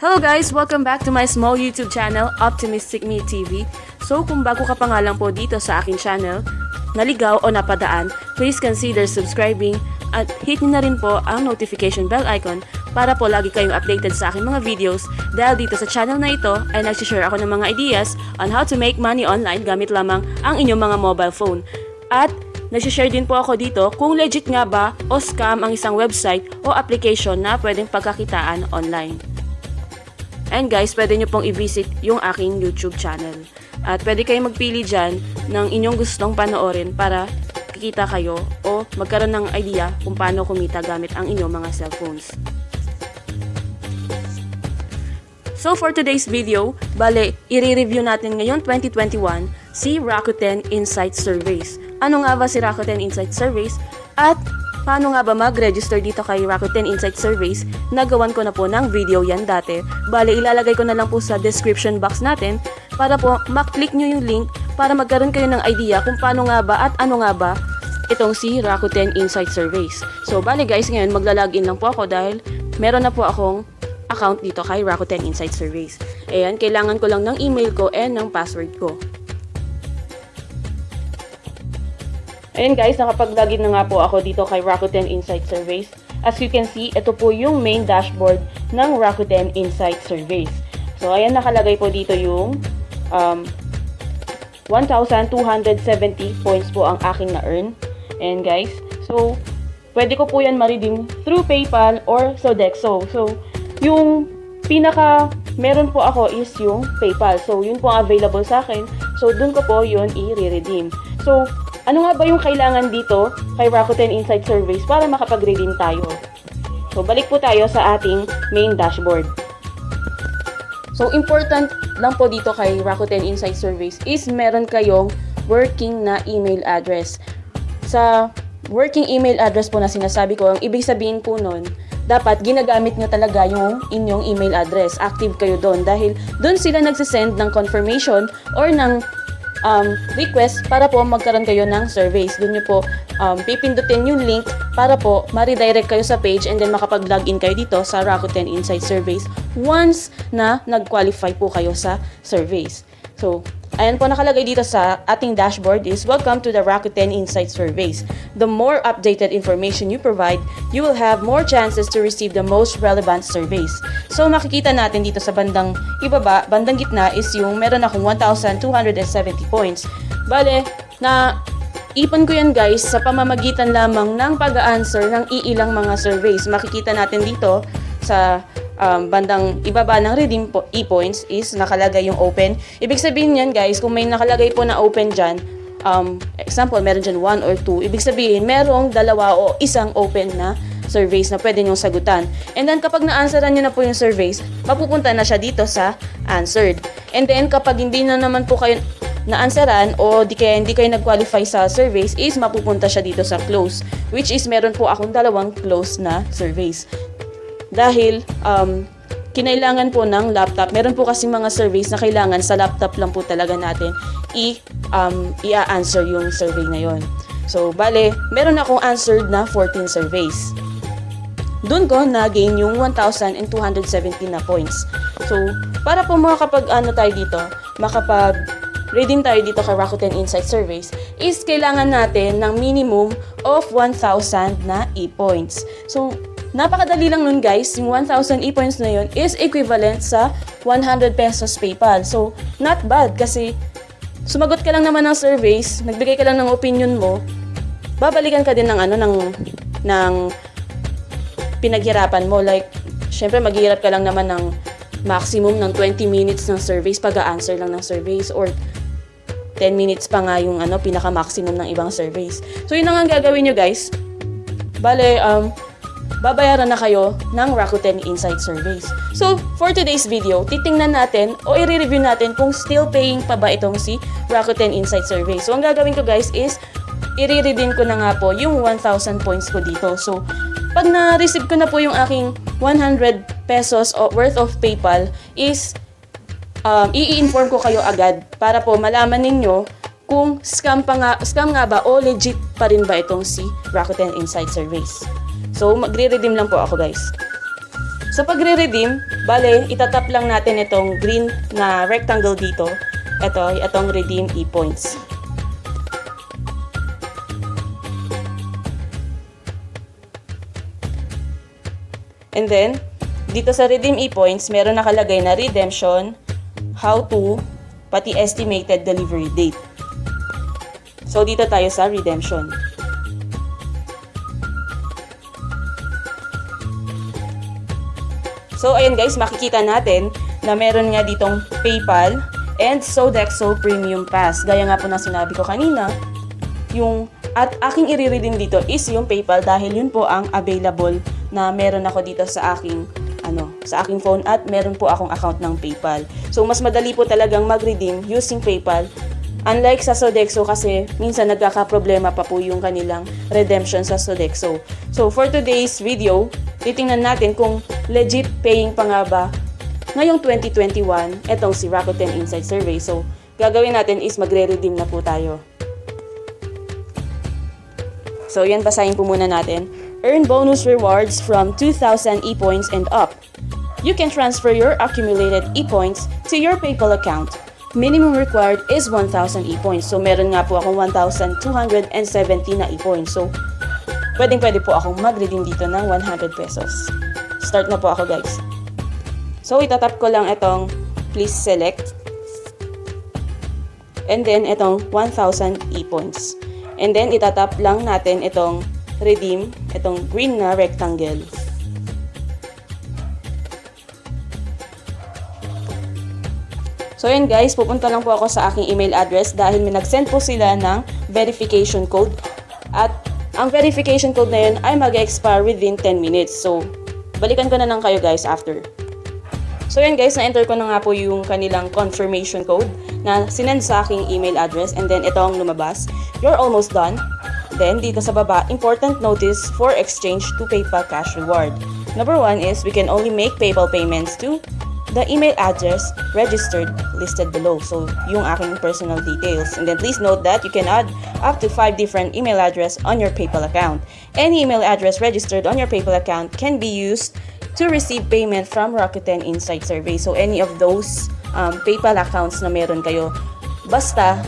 Hello guys! Welcome back to my small YouTube channel, Optimistic Me TV. So kung bago ka pa nga lang po dito sa aking channel, naligaw o napadaan, please consider subscribing at hit nyo na rin po ang notification bell icon para po lagi kayong updated sa aking mga videos dahil dito sa channel na ito ay nagsishare ako ng mga ideas on how to make money online gamit lamang ang inyong mga mobile phone. At nagsishare din po ako dito kung legit nga ba o scam ang isang website o application na pwedeng pagkakitaan online. And guys, pwede nyo pong i-visit yung aking YouTube channel. At pwede kayong magpili dyan ng inyong gustong panoorin para kikita kayo o magkaroon ng idea kung paano kumita gamit ang inyong mga cellphones. So for today's video, bale, i-review natin ngayon 2021 si Rakuten Insight Surveys. Ano nga ba si Rakuten Insight Surveys at paano nga ba mag-register dito kay Rakuten Insight Surveys? Nagawan ko na po ng video yan dati. Bale, ilalagay ko na lang po sa description box natin para po maklik nyo yung link para magkaroon kayo ng idea kung paano nga ba at ano nga ba itong si Rakuten Insight Surveys. So, bale guys, ngayon magla-login lang po ako dahil meron na po akong account dito kay Rakuten Insight Surveys. Ayan, kailangan ko lang ng email ko and ng password ko. Ayan guys, nakapag-login na nga po ako dito kay Rakuten Insight Surveys. As you can see, ito po yung main dashboard ng Rakuten Insight Surveys. So ayan, nakalagay po dito yung 1,270 points po ang aking na-earn. Ayan guys, so pwede ko po yan ma-redeem through PayPal or Sodexo. So yung pinaka meron po ako is yung PayPal. So yun po ang available sa akin. So dun ko po yun i-redeem. So ano nga ba yung kailangan dito kay Rakuten Insight Surveys para makapag-redeem tayo? So, balik po tayo sa ating main dashboard. So, important lang po dito kay Rakuten Insight Surveys is meron kayong working na email address. Sa working email address po na sinasabi ko, ang ibig sabihin po nun, dapat ginagamit nyo talaga yung inyong email address. Active kayo doon dahil doon sila nagsisend ng confirmation or ng request para po magkaroon kayo ng surveys. Doon nyo po pipindutin yung link para po ma-redirect kayo sa page and then makapag-login kayo dito sa Rakuten Insight Surveys once na nag-qualify po kayo sa surveys. So, ayan po nakalagay dito sa ating dashboard is welcome to the Rakuten Insight Surveys. The more updated information you provide, you will have more chances to receive the most relevant surveys. So makikita natin dito sa bandang ibaba, bandang gitna is yung meron akong 1,270 points. Bale, na ipon ko yan guys sa pamamagitan lamang ng pag-a-answer ng iilang mga surveys. Makikita natin dito sa bandang ibaba ng redeem e-points is nakalagay yung open. Ibig sabihin yan guys, kung may nakalagay po na open dyan, example, meron dyan 1 or 2, ibig sabihin merong dalawa o isang open na surveys na pwede nyong sagutan. And then kapag na-answeran nyo na po yung surveys, mapupunta na siya dito sa answered. And then kapag hindi na naman po kayo na-answeran o hindi kayo nag-qualify sa surveys is mapupunta siya dito sa close, which is meron po akong dalawang close na surveys. Dahil kinailangan po ng laptop. Meron po kasi mga surveys na kailangan sa laptop lang po talaga natin i-answer yung survey na yon. So, bale, meron akong answered na 14 surveys. Doon ko na-gain yung 1,270 na points. So, para po makapag-ano tayo dito, makapag-redeem tayo dito kay Rakuten Insight Surveys, is kailangan natin ng minimum of 1,000 na e-points. So, napakadali lang nun guys, yung 1,000 e-points na yun is equivalent sa 100 pesos PayPal. So, not bad kasi sumagot ka lang naman ng surveys, nagbigay ka lang ng opinion mo, babalikan ka din ng ng pinaghirapan mo. Like, syempre maghihirap ka lang naman ng maximum ng 20 minutes ng surveys, pag-a-answer lang ng surveys, or 10 minutes pa nga yung pinaka-maximum ng ibang surveys. So, yun ang gagawin nyo guys. Bale, babayaran na kayo ng Rakuten Insight Surveys. So, for today's video, titingnan natin o i-review natin kung still paying pa ba itong si Rakuten Insight Surveys. So, ang gagawin ko guys is i-redeem ko na nga po yung 1,000 points ko dito. So, pag na-receive ko na po yung aking 100 pesos worth of PayPal is i-inform ko kayo agad para po malaman ninyo kung scam nga ba o legit pa rin ba itong si Rakuten Insight Surveys. So, magre-redeem lang po ako guys. Sa pagre-redeem, bale, itatap lang natin itong green na rectangle dito. Itong redeem e-points. And then, dito sa redeem e-points, meron nakalagay na redemption, how to, pati estimated delivery date. So, dito tayo sa redemption. So, ayan guys, makikita natin na meron nga ditong PayPal and Sodexo Premium Pass. Gaya nga po na sinabi ko kanina, at aking i-redeem dito is yung PayPal dahil yun po ang available na meron ako dito sa aking phone at meron po akong account ng PayPal. So, mas madali po talagang mag-redeem using PayPal. Unlike sa Sodexo kasi minsan nagkakaproblema pa po yung kanilang redemption sa Sodexo. So, for today's video, titingnan natin kung legit paying pa nga ba ngayong 2021 etong si Rakuten Insight Survey. So, gagawin natin is magre-redeem na po tayo. So, yan, basahin po muna natin. Earn bonus rewards from 2,000 e-points and up. You can transfer your accumulated e-points to your PayPal account. Minimum required is 1,000 e-points. So, meron nga po akong 1,270 na e-points. So, pwede po akong mag-redeem dito ng 100 pesos. Start na po ako, guys. So, itatap ko lang itong please select. And then, itong 1,000 e-points. And then, itatap lang natin itong redeem, itong green na rectangle. So, yan guys, pupunta lang po ako sa aking email address dahil may nag-send po sila ng verification code. At ang verification code na yun ay mag-expire within 10 minutes. So, balikan ko na lang kayo guys after. So, yan guys, na-enter ko na nga po yung kanilang confirmation code na sinend sa aking email address. And then, ito ang lumabas. You're almost done. Then, dito sa baba, important notice for exchange to PayPal cash reward. Number 1 is we can only make PayPal payments to the email address registered listed below. So, yung aking personal details. And then, please note that you can add up to 5 different email address on your PayPal account. Any email address registered on your PayPal account can be used to receive payment from Rakuten Insight Survey. So, any of those PayPal accounts na meron kayo, basta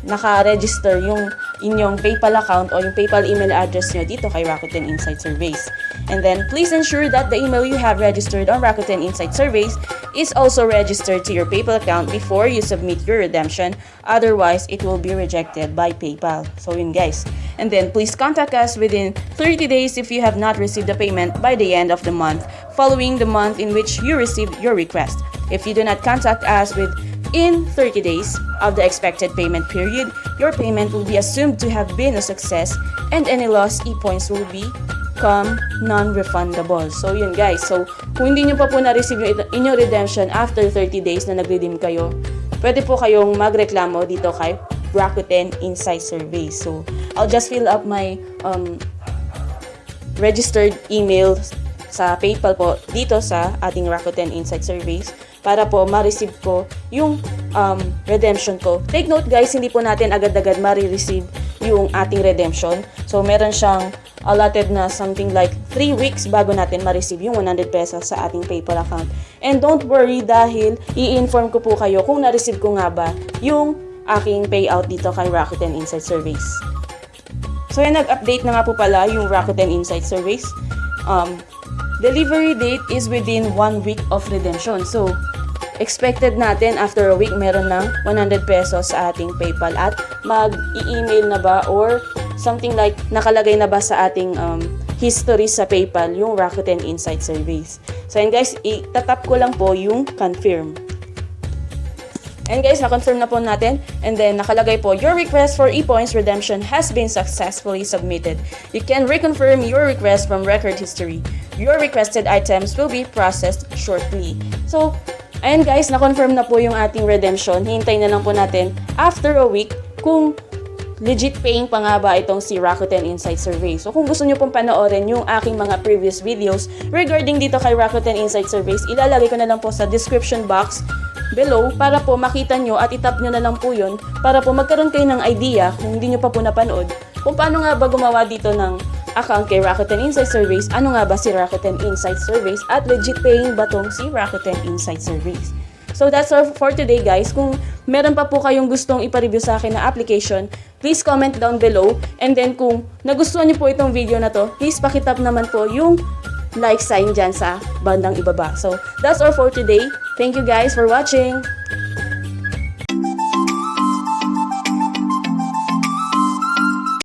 naka-register yung inyong PayPal account o yung PayPal email address nyo dito kay Rakuten Insight Surveys. And then, please ensure that the email you have registered on Rakuten Insight Surveys is also registered to your PayPal account before you submit your redemption. Otherwise, it will be rejected by PayPal. So, yun guys. And then, please contact us within 30 days if you have not received the payment by the end of the month, following the month in which you received your request. If you do not contact us within 30 days of the expected payment period, your payment will be assumed to have been a success and any lost e-points will become non-refundable. So, yun guys. So, kung hindi nyo pa po na-receive yung inyong redemption after 30 days na nag-redeem kayo, pwede po kayong magreklamo dito kay Rakuten Insight Survey. So, I'll just fill up my registered email sa PayPal po dito sa ating Rakuten Insight Surveys para po ma-receive ko yung redemption ko. Take note guys, hindi po natin agad-agad ma-receive yung ating redemption. So, meron siyang allotted na something like 3 weeks bago natin ma-receive yung 100 pesos sa ating PayPal account. And don't worry dahil i-inform ko po kayo kung na-receive ko nga ba yung aking payout dito kay Rakuten Insight Surveys. So, yan, nag-update na nga po pala yung Rakuten Insight Surveys. Delivery date is within 1 week of redemption. So, expected natin after a week meron ng 100 pesos sa ating PayPal at mag-i-email na ba or something like nakalagay na ba sa ating history sa PayPal yung Rakuten Insight Surveys. So, and guys, itatap ko lang po yung confirm. And guys, na-confirm na po natin. And then, nakalagay po, your request for e-points redemption has been successfully submitted. You can reconfirm your request from record history. Your requested items will be processed shortly. So, ayan guys, na-confirm na po yung ating redemption. Hintayin na lang po natin after a week kung legit paying pa nga ba itong si Rakuten Insight Survey. So, kung gusto nyo pong panoorin yung aking mga previous videos regarding dito kay Rakuten Insight Surveys, ilalagay ko na lang po sa description box below para po makita nyo at itap nyo na lang po yun para po magkaroon kayo ng idea kung hindi nyo pa po napanood kung paano nga ba gumawa dito ng account kay Rakuten Insight Surveys. Ano nga ba si Rakuten Insight Surveys at legit paying ba tong si Rakuten Insight Surveys? So that's all for today guys. Kung meron pa po kayong gustong ipa-review sa akin na application, please comment down below. And then kung nagustuhan niyo po itong video na to, please pakitap naman po yung like sign dyan sa bandang ibaba. So that's all for today. Thank you guys for watching.